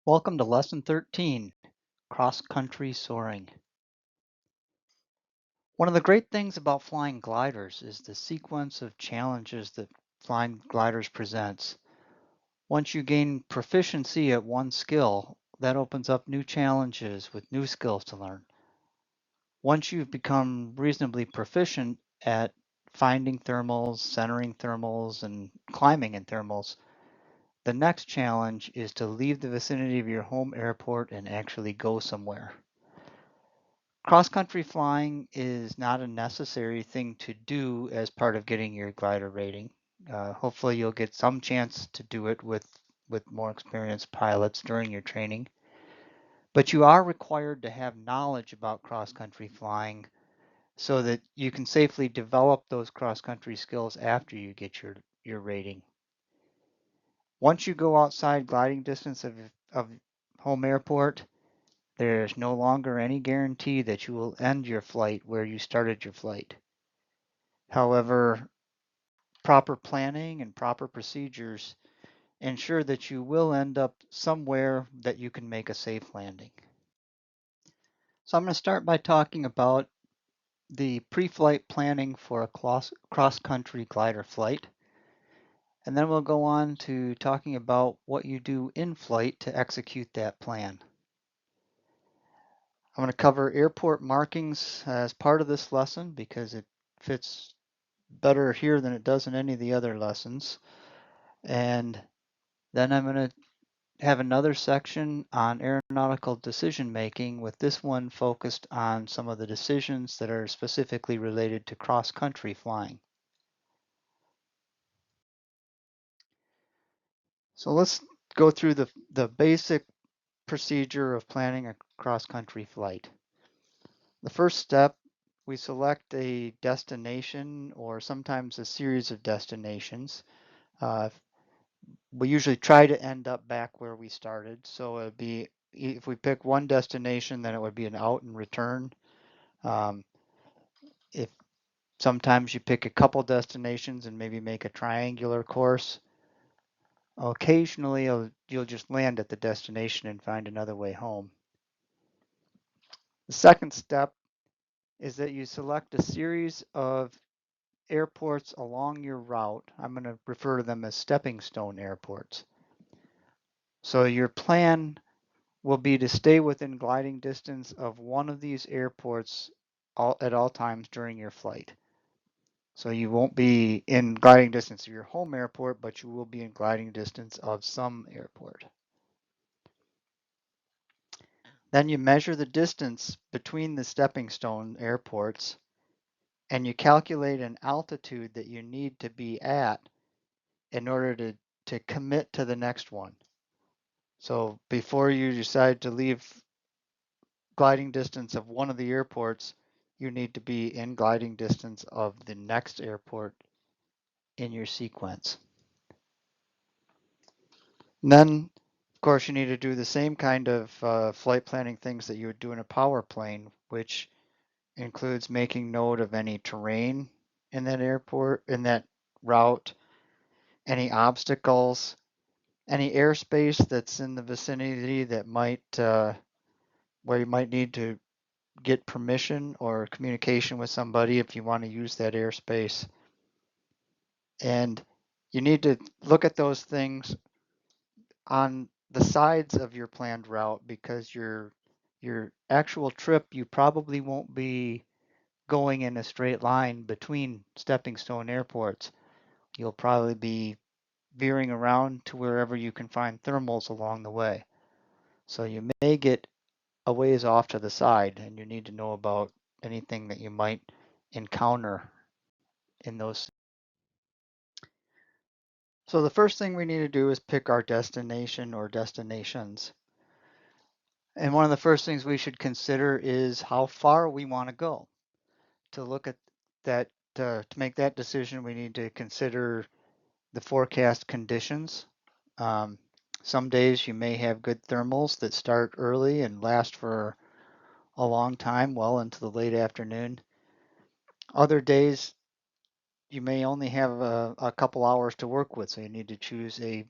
Welcome to Lesson 13, Cross-Country Soaring. One of the great things about flying gliders is the sequence of challenges that flying gliders presents. Once you gain proficiency at one skill, that opens up new challenges with new skills to learn. Once you've become reasonably proficient at finding thermals, centering thermals, and climbing in thermals, the next challenge is to leave the vicinity of your home airport and actually go somewhere. Cross-country flying is not a necessary thing to do as part of getting your glider rating. Hopefully you'll get some chance to do it with more experienced pilots during your training. But you are required to have knowledge about cross-country flying so that you can safely develop those cross-country skills after you get your rating. Once you go outside gliding distance of home airport, there's no longer any guarantee that you will end your flight where you started your flight. However, proper planning and proper procedures ensure that you will end up somewhere that you can make a safe landing. So I'm going to start by talking about the pre-flight planning for a cross-country glider flight. And then we'll go on to talking about what you do in flight to execute that plan. I'm going to cover airport markings as part of this lesson because it fits better here than it does in any of the other lessons. And then I'm going to have another section on aeronautical decision making, with this one focused on some of the decisions that are specifically related to cross-country flying. So let's go through the basic procedure of planning a cross-country flight. The first step, we select a destination or sometimes a series of destinations. We usually try to end up back where we started. So it'd be, if we pick one destination, then it would be an out and return. If sometimes you pick a couple destinations and maybe make a triangular course. Occasionally you'll just land at the destination and find another way home. The second step is that you select a series of airports along your route. I'm going to refer to them as stepping stone airports. So your plan will be to stay within gliding distance of one of these airports at all times during your flight. So you won't be in gliding distance of your home airport, but you will be in gliding distance of some airport. Then you measure the distance between the stepping stone airports and you calculate an altitude that you need to be at in order to commit to the next one. So before you decide to leave gliding distance of one of the airports, you need to be in gliding distance of the next airport in your sequence. And then, of course, you need to do the same kind of flight planning things that you would do in a power plane, which includes making note of any terrain in that airport, in that route, any obstacles, any airspace that's in the vicinity that might, where you might need to get permission or communication with somebody if you want to use that airspace. And you need to look at those things on the sides of your planned route, because your actual trip, you probably won't be going in a straight line between stepping stone airports. You'll probably be veering around to wherever you can find thermals along the way. So you may get a ways off to the side, and you need to know about anything that you might encounter in those. So the first thing we need to do is pick our destination or destinations. And one of the first things we should consider is how far we want to go. To look at that, to make that decision, we need to consider the forecast conditions. Some days you may have good thermals that start early and last for a long time, well into the late afternoon. Other days you may only have a couple hours to work with, so you need to choose a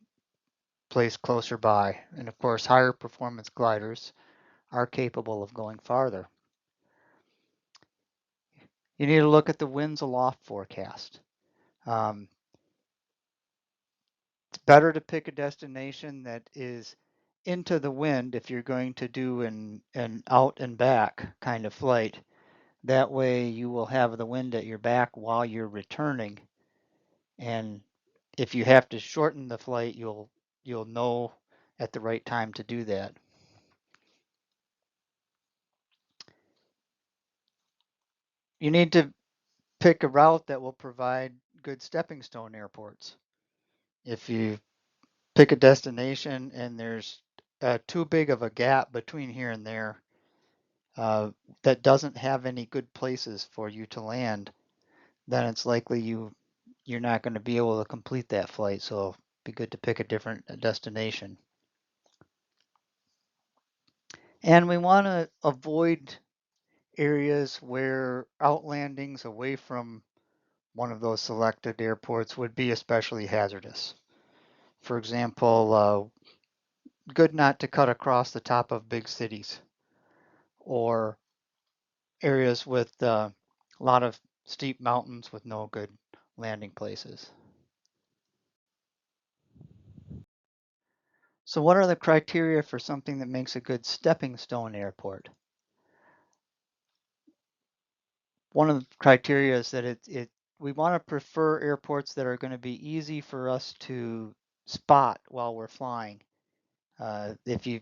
placed closer by. And of course, higher performance gliders are capable of going farther. You need to look at the winds aloft forecast. Um, it's better to pick a destination that is into the wind if you're going to do an out and back kind of flight. That way you will have the wind at your back while you're returning. And if you have to shorten the flight, you'll know at the right time to do that. You need to pick a route that will provide good stepping stone airports. If you pick a destination and there's too big of a gap between here and there that doesn't have any good places for you to land, then it's likely you're not going to be able to complete that flight. So it'd be good to pick a different destination. And we want to avoid areas where outlandings away from one of those selected airports would be especially hazardous. For example, good not to cut across the top of big cities or areas with a lot of steep mountains with no good landing places. So what are the criteria for something that makes a good stepping stone airport? One of the criteria is that we want to prefer airports that are going to be easy for us to spot while we're flying. If you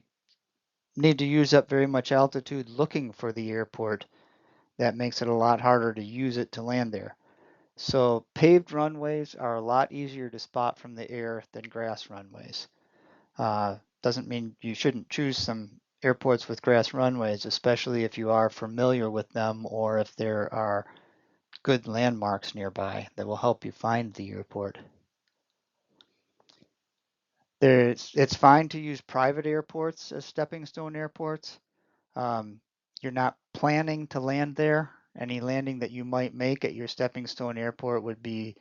need to use up very much altitude looking for the airport, that makes it a lot harder to use it to land there. So paved runways are a lot easier to spot from the air than grass runways. Doesn't mean you shouldn't choose some airports with grass runways, especially if you are familiar with them or if there are good landmarks nearby that will help you find the airport. It's fine to use private airports as stepping stone airports. You're not planning to land there. Any landing that you might make at your stepping stone airport would be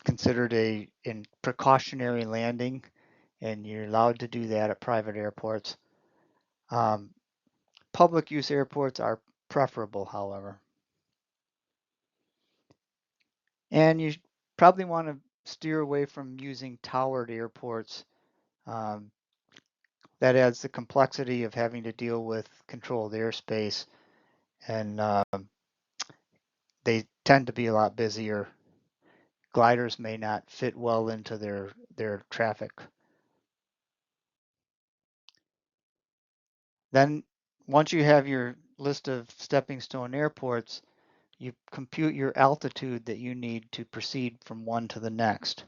considered a precautionary landing, and you're allowed to do that at private airports. Public use airports are preferable, however. And you probably want to steer away from using towered airports. Um, that adds the complexity of having to deal with controlled airspace, and they tend to be a lot busier. Gliders may not fit well into their traffic. Then once you have your list of stepping stone airports, you compute your altitude that you need to proceed from one to the next.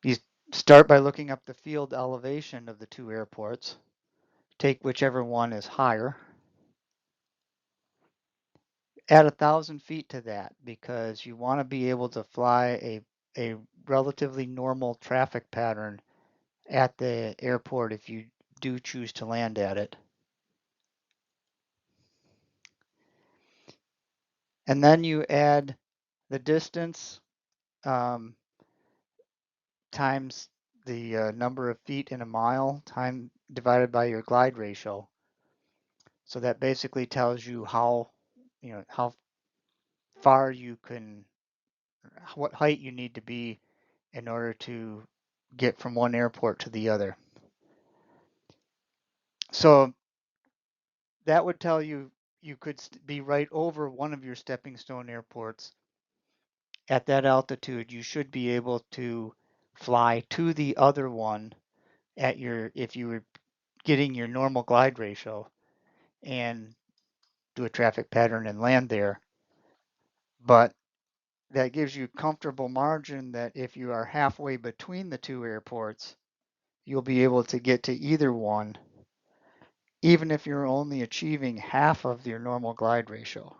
You start by looking up the field elevation of the two airports. Take whichever one is higher. Add 1,000 feet to that because you want to be able to fly a relatively normal traffic pattern at the airport if you do choose to land at it. And then you add the distance times the number of feet in a mile time divided by your glide ratio. So that basically tells you how far you can, what height you need to be in order to get from one airport to the other. So that would tell you you could be right over one of your stepping stone airports. At that altitude, you should be able to fly to the other one at if you were getting your normal glide ratio and do a traffic pattern and land there. But that gives you comfortable margin that if you are halfway between the two airports, you'll be able to get to either one, even if you're only achieving half of your normal glide ratio.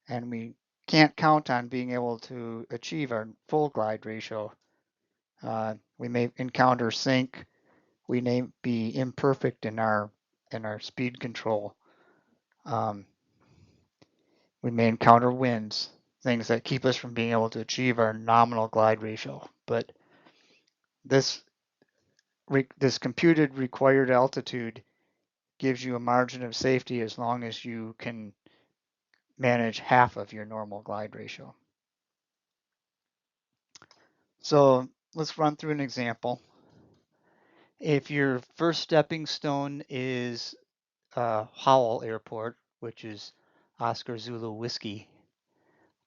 And we can't count on being able to achieve our full glide ratio. We may encounter sink. We may be imperfect in our speed control. We may encounter winds. things that keep us from being able to achieve our nominal glide ratio. But this this computed required altitude gives you a margin of safety as long as you can manage half of your normal glide ratio. So let's run through an example. If your first stepping stone is Howell Airport, which is Oscar Zulu Whiskey,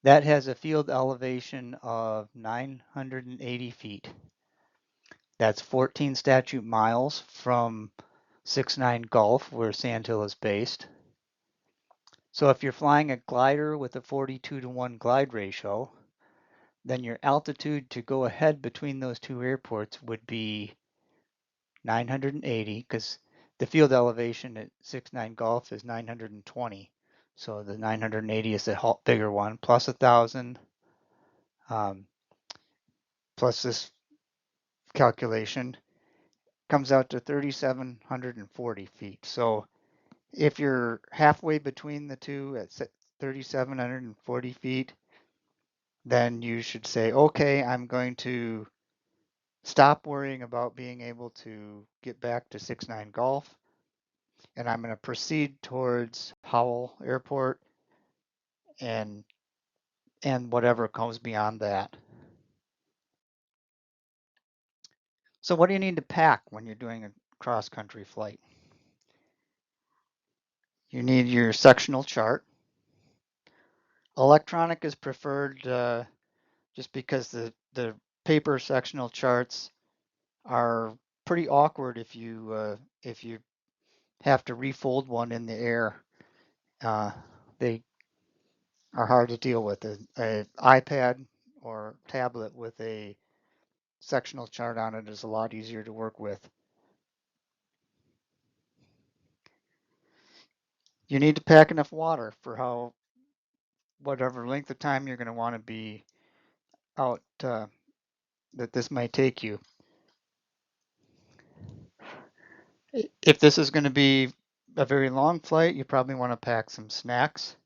that has a field elevation of 980 feet. That's 14 statute miles from 69 Gulf, where Sandhill is based. So if you're flying a glider with a 42-to-1 glide ratio, then your altitude to go ahead between those two airports would be 980, because the field elevation at 69 Gulf is 920. So the 980 is the bigger one, plus 1,000, plus this calculation, comes out to 3,740 feet. So if you're halfway between the two at 3,740 feet, then you should say, okay, I'm going to stop worrying about being able to get back to 69 Gulf, and I'm going to proceed towards Howell Airport and whatever comes beyond that. So what do you need to pack when you're doing a cross-country flight? You need your sectional chart. Electronic is preferred just because the paper sectional charts are pretty awkward if you have to refold one in the air. They are hard to deal with. An iPad or tablet with a sectional chart on it is a lot easier to work with. You need to pack enough water for whatever length of time you're going to want to be out that this might take you. If this is going to be a very long flight, you probably want to pack some snacks.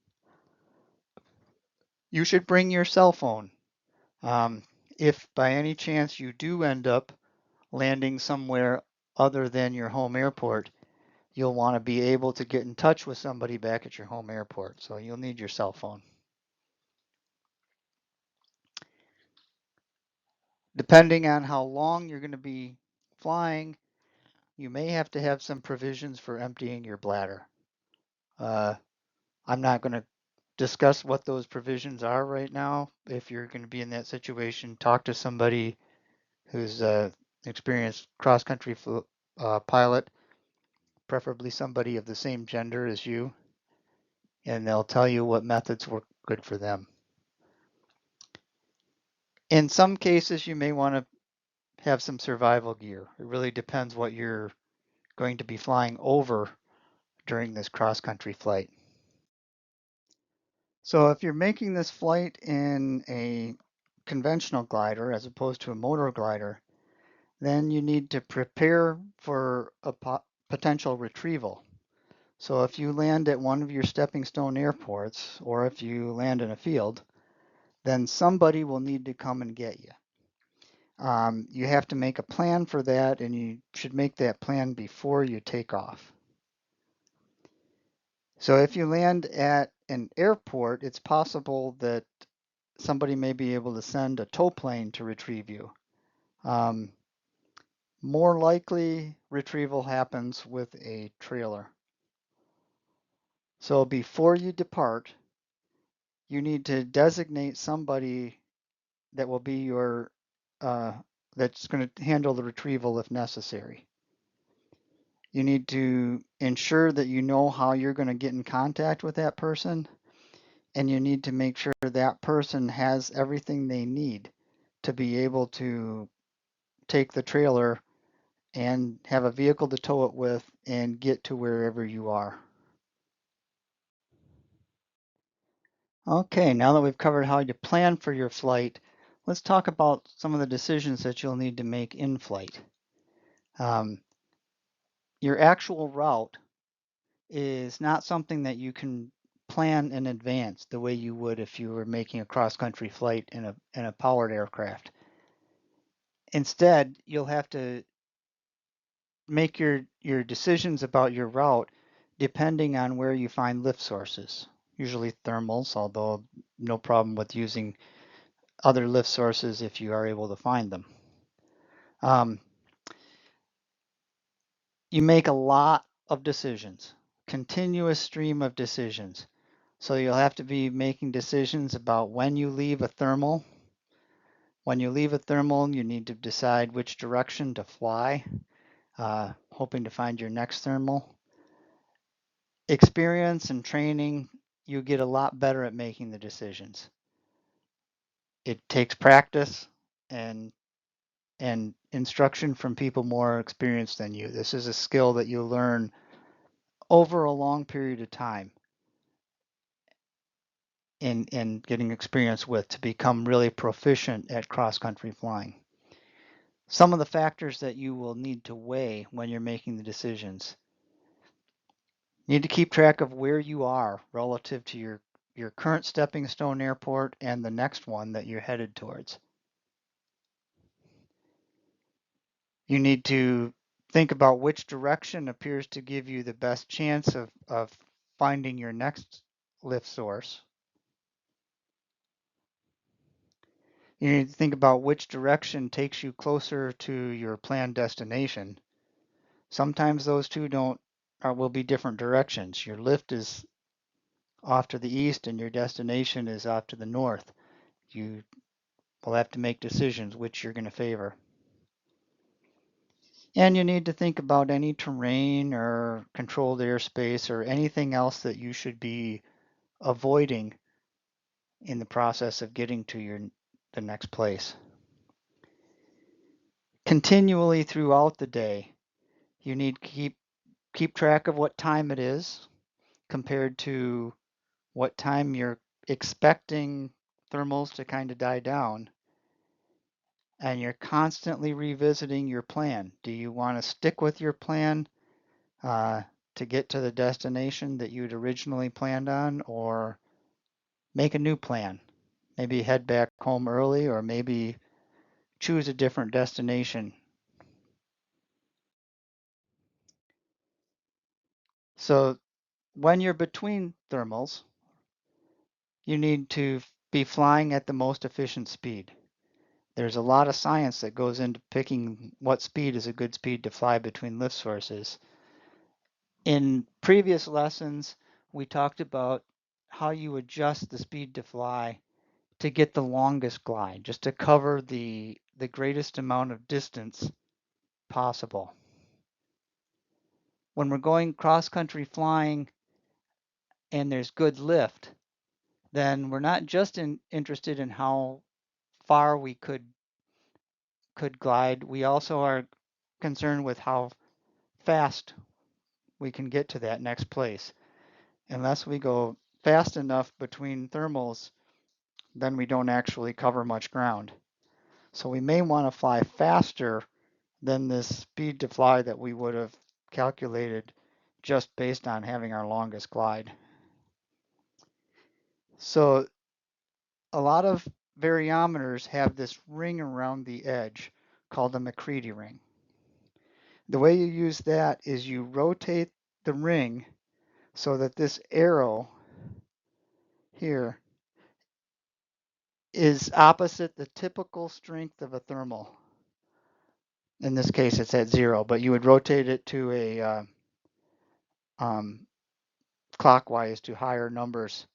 You should bring your cell phone. If by any chance you do end up landing somewhere other than your home airport, you'll want to be able to get in touch with somebody back at your home airport. So you'll need your cell phone. Depending on how long you're going to be flying, you may have to have some provisions for emptying your bladder. I'm not going to discuss what those provisions are right now. If you're going to be in that situation, talk to somebody who's an experienced cross-country pilot, preferably somebody of the same gender as you, and they'll tell you what methods work good for them. In some cases, you may want to have some survival gear. It really depends what you're going to be flying over during this cross-country flight. So if you're making this flight in a conventional glider as opposed to a motor glider, then you need to prepare for a potential retrieval. So if you land at one of your stepping stone airports, or if you land in a field, then somebody will need to come and get you. You have to make a plan for that, and you should make that plan before you take off. So if you land at an airport, it's possible that somebody may be able to send a tow plane to retrieve you. More likely, retrieval happens with a trailer. So before you depart, you need to designate somebody that will be your that's going to handle the retrieval if necessary. You need to ensure that you know how you're going to get in contact with that person, and you need to make sure that person has everything they need to be able to take the trailer and have a vehicle to tow it with and get to wherever you are. Okay, now that we've covered how you plan for your flight, let's talk about some of the decisions that you'll need to make in flight. Your actual route is not something that you can plan in advance the way you would if you were making a cross-country flight in a powered aircraft. Instead, you'll have to make your decisions about your route depending on where you find lift sources, usually thermals, although no problem with using other lift sources if you are able to find them. You make a lot of decisions, continuous stream of decisions. So you'll have to be making decisions about when you leave a thermal. When you leave a thermal, you need to decide which direction to fly, hoping to find your next thermal. Experience and training, you get a lot better at making the decisions. It takes practice and instruction from people more experienced than you. This is a skill that you learn over a long period of time in getting experience with to become really proficient at cross-country flying. Some of the factors that you will need to weigh when you're making the decisions. You need to keep track of where you are relative to your current stepping stone airport and the next one that you're headed towards. You need to think about which direction appears to give you the best chance of finding your next lift source. You need to think about which direction takes you closer to your planned destination. Sometimes those two will be different directions. Your lift is off to the east and your destination is off to the north. You will have to make decisions which you're going to favor. And you need to think about any terrain or controlled airspace or anything else that you should be avoiding in the process of getting to the next place. Continually throughout the day, you need to keep track of what time it is compared to what time you're expecting thermals to kind of die down. And you're constantly revisiting your plan. Do you want to stick with your plan to get to the destination that you'd originally planned on, or make a new plan? Maybe head back home early, or maybe choose a different destination. So when you're between thermals, you need to be flying at the most efficient speed. There's a lot of science that goes into picking what speed is a good speed to fly between lift sources. In previous lessons, we talked about how you adjust the speed to fly to get the longest glide, just to cover the greatest amount of distance possible. When we're going cross-country flying and there's good lift, then we're not just interested in how far we could glide. We also are concerned with how fast we can get to that next place. Unless we go fast enough between thermals, then we don't actually cover much ground. So we may want to fly faster than this speed to fly that we would have calculated just based on having our longest glide. So a lot of variometers have this ring around the edge called a McCready ring. The way you use that is you rotate the ring so that this arrow here is opposite the typical strength of a thermal. In this case, it's at 0, but you would rotate it to a clockwise to higher numbers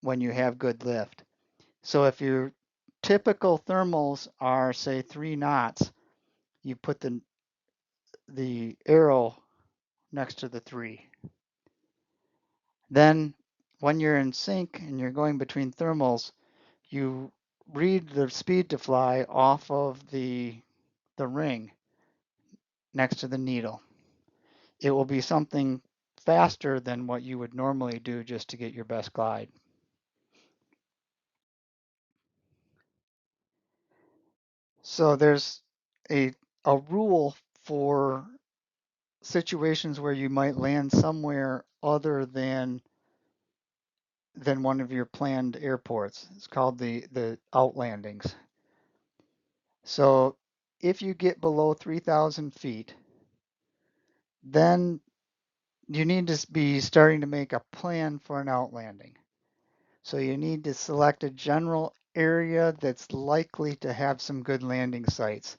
when you have good lift. So if your typical thermals are, say, 3 knots, you put the arrow next to the 3. Then when you're in sync and you're going between thermals, you read the speed to fly off of the ring next to the needle. It will be something faster than what you would normally do just to get your best glide. So there's a rule for situations where you might land somewhere other than than one of your planned airports. It's called the outlandings. So if you get below 3,000 feet, then you need to be starting to make a plan for an outlanding. So you need to select a general area that's likely to have some good landing sites.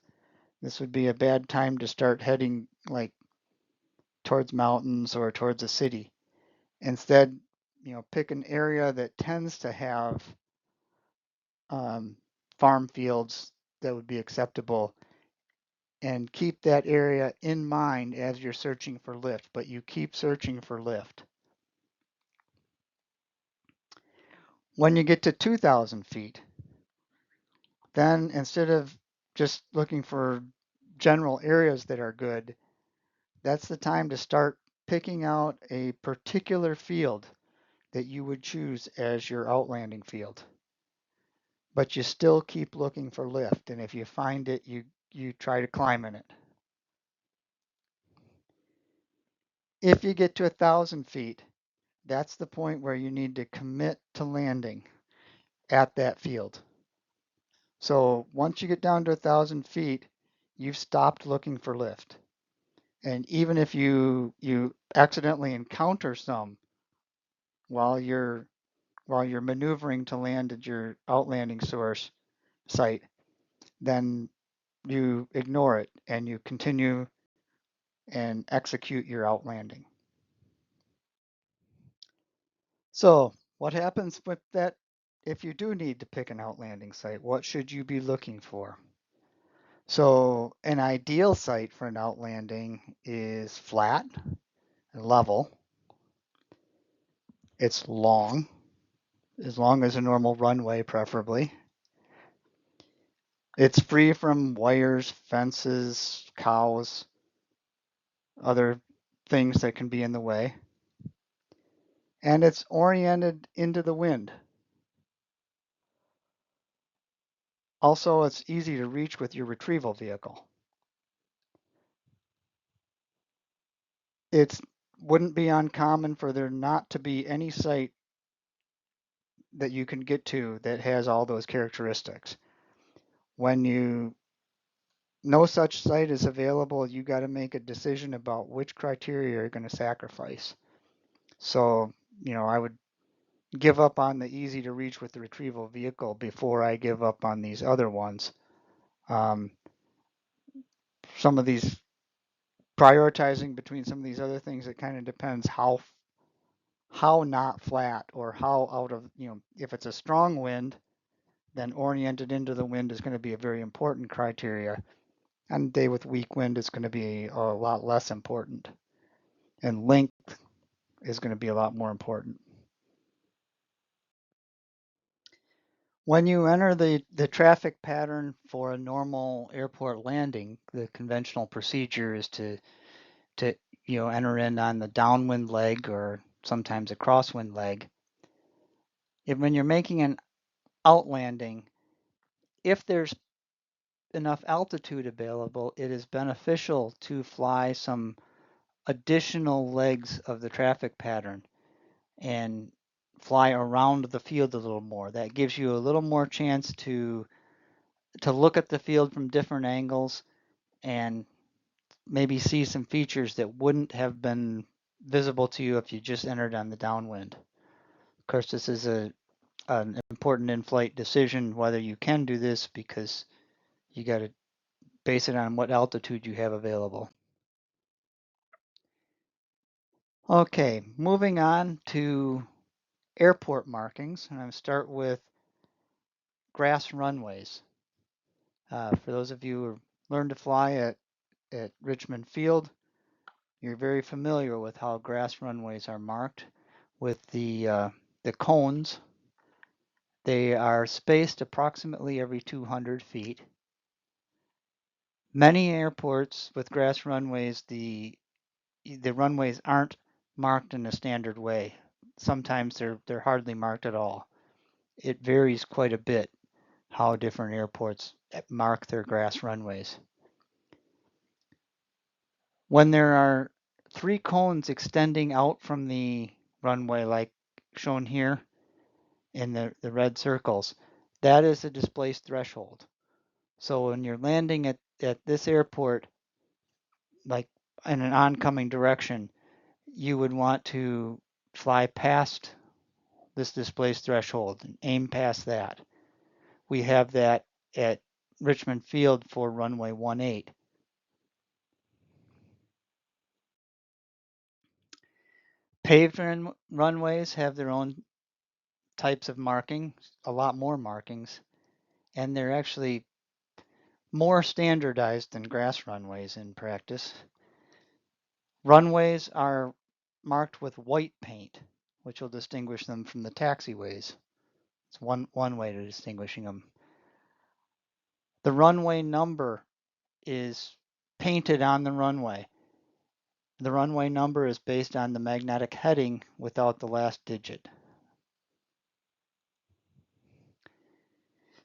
This would be a bad time to start heading like towards mountains or towards a city. Instead, pick an area that tends to have um, farm fields that would be acceptable and keep that area in mind as you're searching for lift, but you keep searching for lift. When you get to 2,000 feet, then instead of just looking for general areas that are good, that's the time to start picking out a particular field that you would choose as your outlanding field. But you still keep looking for lift, and if you find it, you try to climb in it. If you get to 1,000 feet, that's the point where you need to commit to landing at that field. So once you get down to 1,000 feet, you've stopped looking for lift. And even if you accidentally encounter some while you're maneuvering to land at your outlanding source site, then you ignore it and you continue and execute your outlanding. So what happens with that if you do need to pick an outlanding site? What should you be looking for? So an ideal site for an outlanding is flat, level. It's long, as long as a normal runway preferably. It's free from wires, fences, cows, other things that can be in the way. And it's oriented into the wind. Also, it's easy to reach with your retrieval vehicle. It wouldn't be uncommon for there not to be any site that you can get to that has all those characteristics. When no such site is available, you got to make a decision about which criteria you're going to sacrifice. So, I would give up on the easy to reach with the retrieval vehicle before I give up on these other ones. Um, some of these prioritizing between some of these other things, it kind of depends how not flat or how out of, if it's a strong wind, then oriented into the wind is going to be a very important criteria. On a day with weak wind, it's going to be a lot less important. And length is going to be a lot more important. When you enter the traffic pattern for a normal airport landing, the conventional procedure is to enter in on the downwind leg or sometimes a crosswind leg. When you're making an outlanding, if there's enough altitude available, it is beneficial to fly some additional legs of the traffic pattern and fly around the field a little more. That gives you a little more chance to look at the field from different angles and maybe see some features that wouldn't have been visible to you if you just entered on the downwind. Of course, this is an important in-flight decision whether you can do this because you got to base it on what altitude you have available. Okay, moving on to airport markings, and I'm going to start with grass runways. For those of you who learned to fly at Richmond Field, you're very familiar with how grass runways are marked with the cones. They are spaced approximately every 200 feet. Many airports with grass runways, the runways aren't marked in a standard way. Sometimes they're hardly marked at all. It varies quite a bit how different airports mark their grass runways. When there are 3 cones extending out from the runway like shown here, in the red circles, that is the displaced threshold. So when you're landing at this airport, like in an oncoming direction, you would want to fly past this displaced threshold and aim past that. We have that at Richmond Field for runway 18. Paved runways have their own types of markings, a lot more markings, and they're actually more standardized than grass runways in practice. Runways are marked with white paint, which will distinguish them from the taxiways. It's one way to distinguishing them. The runway number is painted on the runway. The runway number is based on the magnetic heading without the last digit.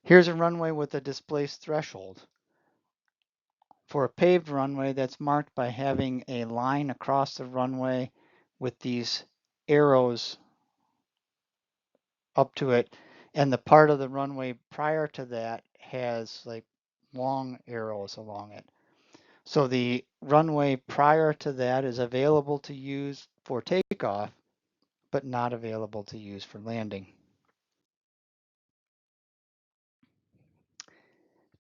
Here's a runway with a displaced threshold. For a paved runway, that's marked by having a line across the runway with these arrows up to it, and the part of the runway prior to that has like long arrows along it. So the runway prior to that is available to use for takeoff, but not available to use for landing.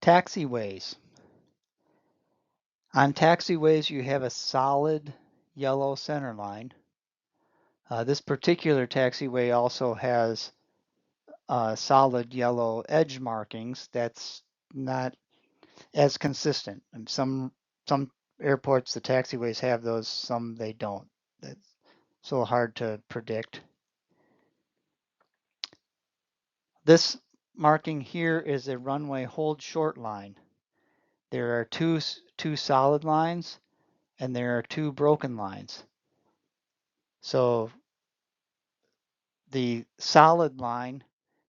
Taxiways. On taxiways, you have a solid yellow center line. This particular taxiway also has solid yellow edge markings. That's not as consistent. And some airports, the taxiways have those, some they don't. That's so hard to predict. This marking here is a runway hold short line. There are two solid lines and there are two broken lines. So the solid line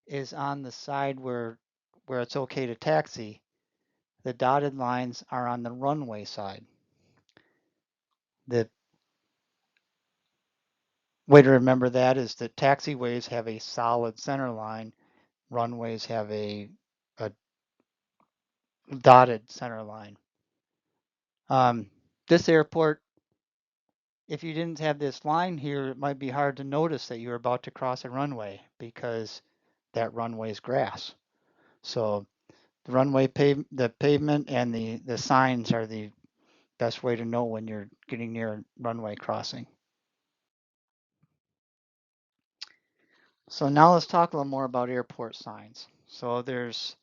is on the side where it's okay to taxi. The dotted lines are on the runway side. The way to remember that is that taxiways have a solid center line, runways have a dotted center line. This airport, if you didn't have this line here, it might be hard to notice that you're about to cross a runway because that runway is grass. So the runway the pavement and the signs are the best way to know when you're getting near a runway crossing. So now let's talk a little more about airport signs. So there's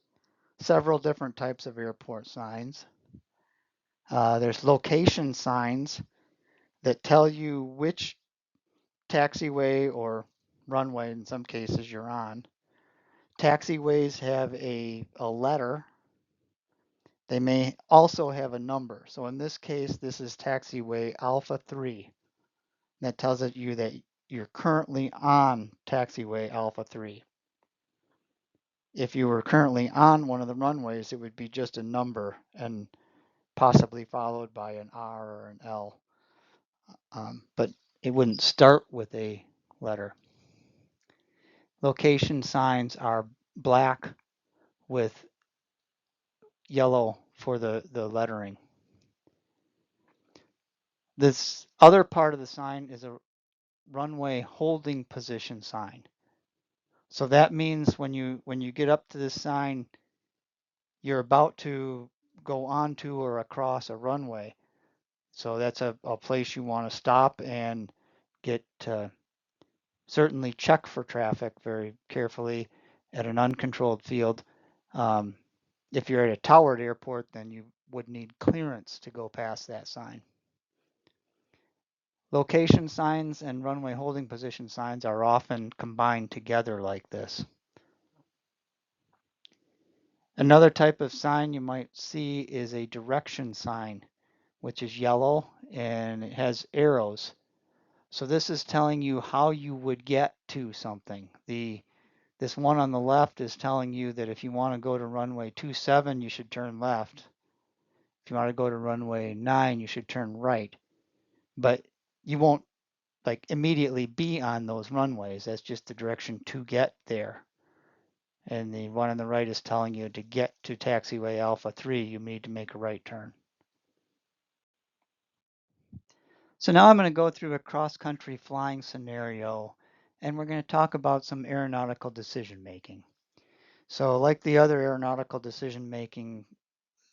several different types of airport signs. There's location signs that tell you which taxiway or runway, in some cases, you're on. Taxiways have a letter. They may also have a number. So in this case, this is taxiway Alpha 3. That tells you that you're currently on taxiway Alpha 3. If you were currently on one of the runways, it would be just a number and possibly followed by an R or an L. But it wouldn't start with a letter. Location signs are black with yellow for the lettering. This other part of the sign is a runway holding position sign. So that means when you get up to this sign, you're about to go onto or across a runway. So that's a place you want to stop and get certainly check for traffic very carefully at an uncontrolled field. If you're at a towered airport, then you would need clearance to go past that sign. Location signs and runway holding position signs are often combined together like this. Another type of sign you might see is a direction sign, which is yellow and it has arrows. So this is telling you how you would get to something. This one on the left is telling you that if you want to go to runway 27, you should turn left. If you want to go to runway 9, you should turn right. But you won't like immediately be on those runways. That's just the direction to get there. and the one on the right is telling you to get to taxiway Alpha 3, you need to make a right turn. So now I'm going to go through a cross-country flying scenario, and we're going to talk about some aeronautical decision making. So like the other aeronautical decision making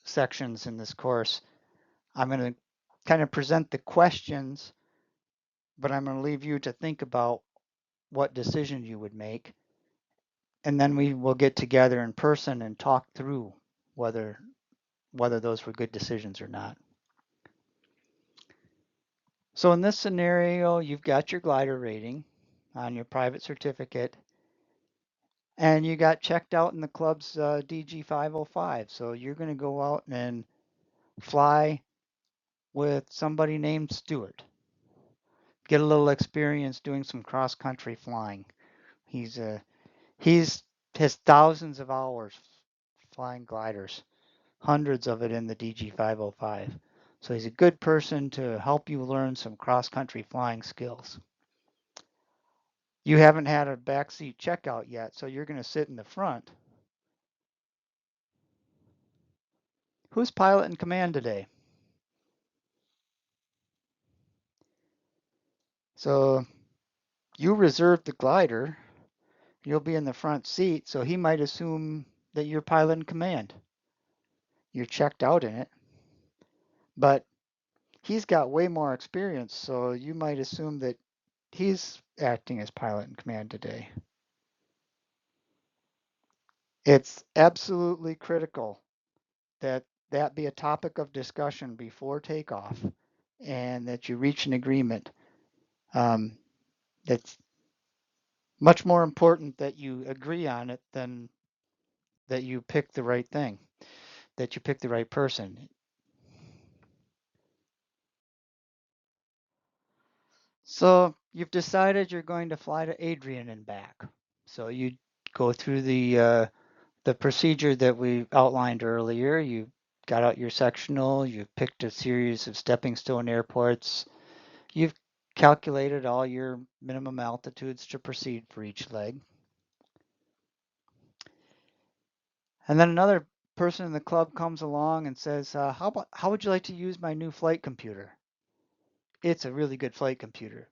sections in this course, I'm going to kind of present the questions, but I'm going to leave you to think about what decision you would make. And then we will get together in person and talk through whether those were good decisions or not. So in this scenario, you've got your glider rating on your private certificate, and you got checked out in the club's DG 505. So you're going to go out and fly with somebody named Stuart. Get a little experience doing some cross-country flying. He's has thousands of hours flying gliders, hundreds of it in the DG 505. So he's a good person to help you learn some cross-country flying skills. You haven't had a backseat checkout yet, so you're going to sit in the front. Who's pilot in command today? So you reserved the glider. You'll be in the front seat, so he might assume that you're pilot in command. You're checked out in it, but he's got way more experience, so you might assume that he's acting as pilot in command today. It's absolutely critical that that be a topic of discussion before takeoff and that you reach an agreement. It's much more important that you agree on it than that you pick the right thing, that you pick the right person. So you've decided you're going to fly to Adrian and back. So you go through the procedure that we outlined earlier. You got out your sectional, you've picked a series of stepping stone airports, you've calculated all your minimum altitudes to proceed for each leg. And then another person in the club comes along and says, how would you like to use my new flight computer? It's a really good flight computer.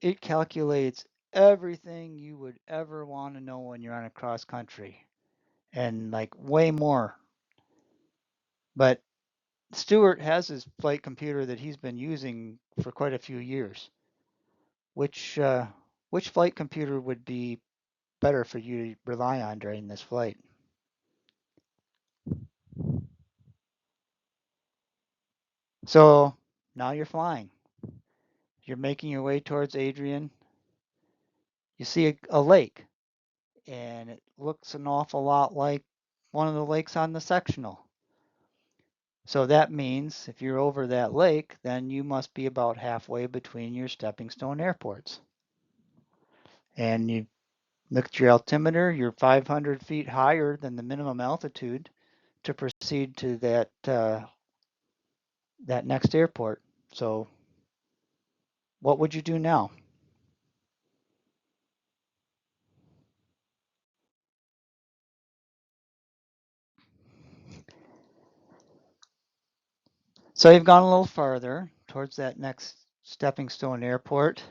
It calculates everything you would ever want to know when you're on a cross country and like way more. But Stuart has his flight computer that he's been using for quite a few years. Which flight computer would be better for you to rely on during this flight? So now you're flying. You're making your way towards Adrian. You see a lake, and it looks an awful lot like one of the lakes on the sectional. So that means if you're over that lake, then you must be about halfway between your stepping stone airports. And you look at your altimeter, you're 500 feet higher than the minimum altitude to proceed to that next airport. So what would you do now? So you've gone a little farther towards that next stepping stone airport,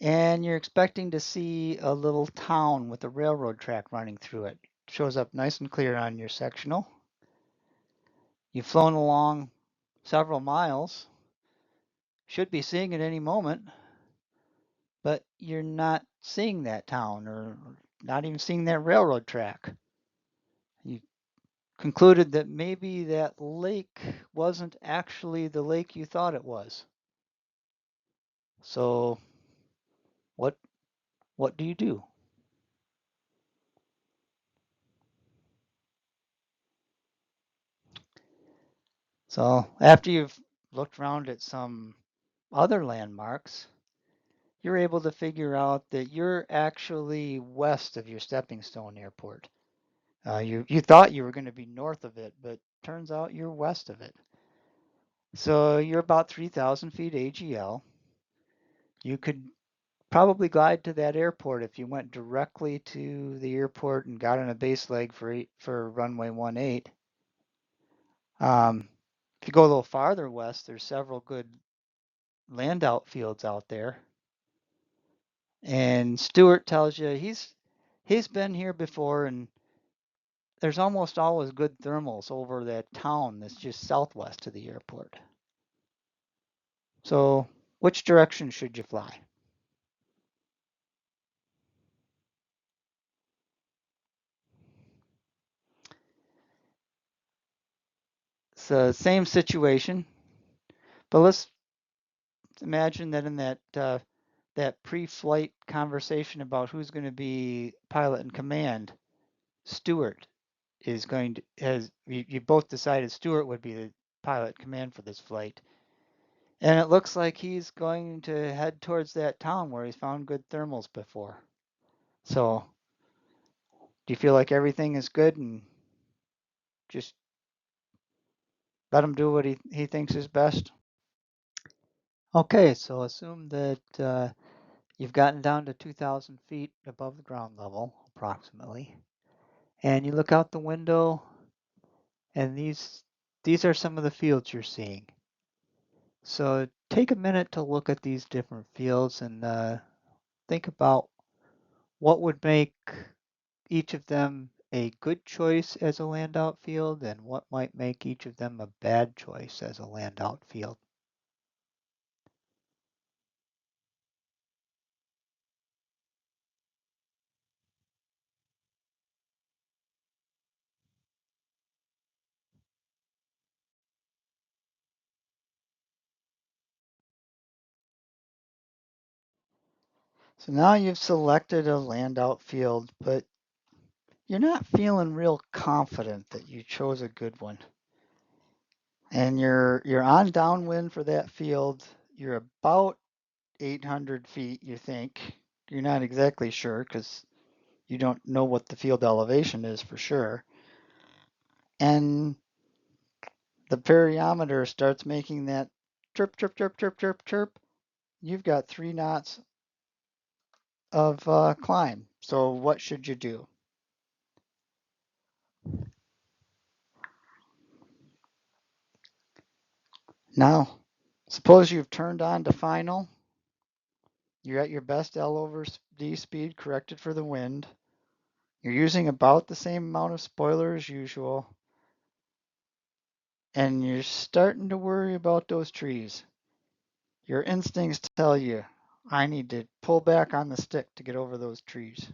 and you're expecting to see a little town with a railroad track running through it. It shows up nice and clear on your sectional. You've flown along several miles, should be seeing it any moment, but you're not seeing that town or not even seeing that railroad track. You concluded that maybe that lake wasn't actually the lake you thought it was. So what what do you do? So after you've looked around at some other landmarks, you're able to figure out that you're actually west of your stepping stone airport. You thought you were going to be north of it, but turns out you're west of it. So you're about 3,000 feet AGL. You could probably glide to that airport if you went directly to the airport and got on a base leg for runway 18. If you go a little farther west, there's several good land outfields out there. And Stewart tells you he's been here before, and there's almost always good thermals over that town that's just southwest of the airport. So which direction should you fly? It's the same situation, but let's imagine that in that pre-flight conversation about who's going to be pilot in command, Stewart is going to has you both decided Stewart would be the pilot in command for this flight. And it looks like he's going to head towards that town where he's found good thermals before. So, do you feel like everything is good and just let him do what he thinks is best? Okay, so assume that you've gotten down to 2,000 feet above the ground level, approximately, and you look out the window, and these are some of the fields you're seeing. So take a minute to look at these different fields and think about what would make each of them a good choice as a land outfield and what might make each of them a bad choice as a land outfield. So now you've selected a land outfield, but you're not feeling real confident that you chose a good one. And you're on downwind for that field. You're about 800 feet, you think. You're not exactly sure because you don't know what the field elevation is for sure. And the variometer starts making that chirp, chirp, chirp, chirp, chirp, chirp. You've got 3 knots of climb. So what should you do? Now, suppose you've turned on to final. You're at your best L over D speed corrected for the wind. You're using about the same amount of spoiler as usual. And you're starting to worry about those trees. Your instincts tell you, I need to pull back on the stick to get over those trees.